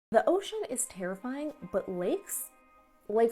The ocean is terrifying, but lakes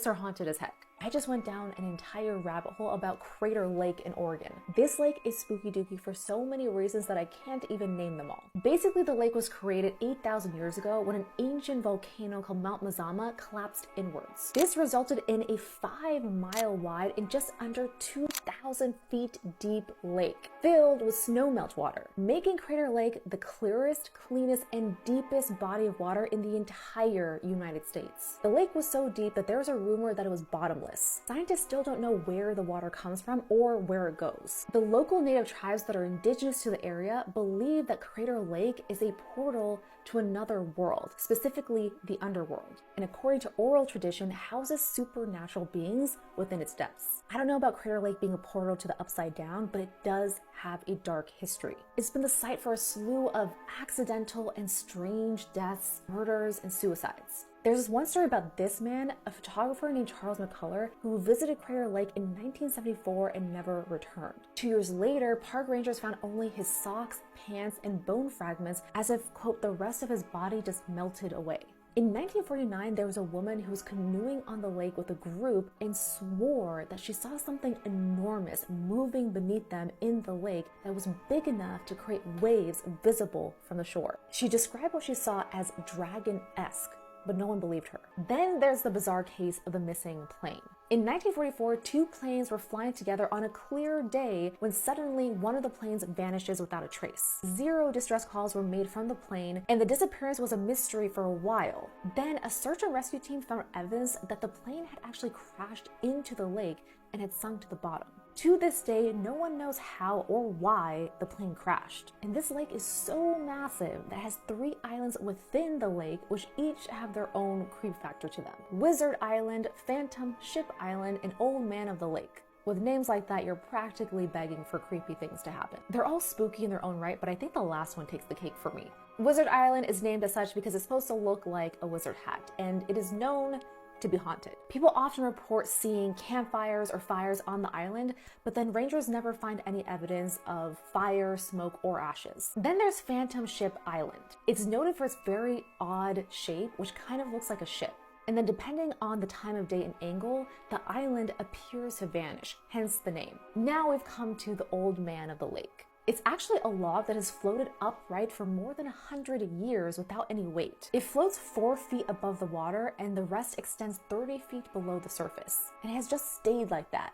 are haunted as heck. I just went down an entire rabbit hole about Crater Lake in Oregon. This lake is spooky dooky for so many reasons that I can't even name them all. Basically, the lake was created 8,000 years ago when an ancient volcano called Mount Mazama collapsed inwards. This resulted in a 5-mile wide and just under 2,000 feet deep lake filled with snow meltwater, making Crater Lake the clearest, cleanest, and deepest body of water in the entire United States. The lake was so deep that there was a rumor that it was bottomless. Scientists still don't know where the water comes from or where it goes. The local native tribes that are indigenous to the area believe that Crater Lake is a portal to another world, specifically the underworld, and according to oral tradition, houses supernatural beings within its depths. I don't know about Crater Lake being a portal to the upside down, but it does have a dark history. It's been the site for a slew of accidental and strange deaths, murders, and suicides. There's this one story about this man, a photographer named Charles McCullough, who visited Crater Lake in 1974 and never returned. 2 years later, park rangers found only his socks, pants, and bone fragments as if, quote, the rest of his body just melted away. In 1949, there was a woman who was canoeing on the lake with a group and swore that she saw something enormous moving beneath them in the lake that was big enough to create waves visible from the shore. She described what she saw as dragon-esque, but no one believed her. Then there's the bizarre case of the missing plane. In 1944, 2 planes were flying together on a clear day when suddenly one of the planes vanishes without a trace. 0 distress calls were made from the plane, and the disappearance was a mystery for a while. Then a search and rescue team found evidence that the plane had actually crashed into the lake and had sunk to the bottom. To this day, no one knows how or why the plane crashed. And this lake is so massive that it has 3 islands within the lake, which each have their own creep factor to them. Wizard Island, Phantom, Ship Island, and Old Man of the Lake. With names like that, you're practically begging for creepy things to happen. They're all spooky in their own right, but I think the last one takes the cake for me. Wizard Island is named as such because it's supposed to look like a wizard hat, and it is known to be haunted. People often report seeing campfires or fires on the island, but then rangers never find any evidence of fire, smoke, or ashes. Then there's Phantom Ship Island. It's noted for its very odd shape, which kind of looks like a ship. And then depending on the time of day and angle, the island appears to vanish, hence the name. Now we've come to the Old Man of the Lake. It's actually a log that has floated upright for more than 100 years without any weight. It floats 4 feet above the water and the rest extends 30 feet below the surface. And it has just stayed like that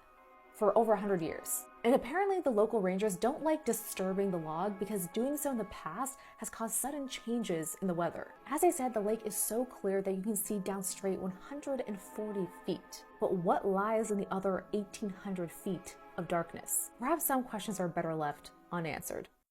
for over 100 years. And apparently the local rangers don't like disturbing the log because doing so in the past has caused sudden changes in the weather. As I said, the lake is so clear that you can see down straight 140 feet. But what lies in the other 1,800 feet of darkness? Perhaps some questions are better left unanswered.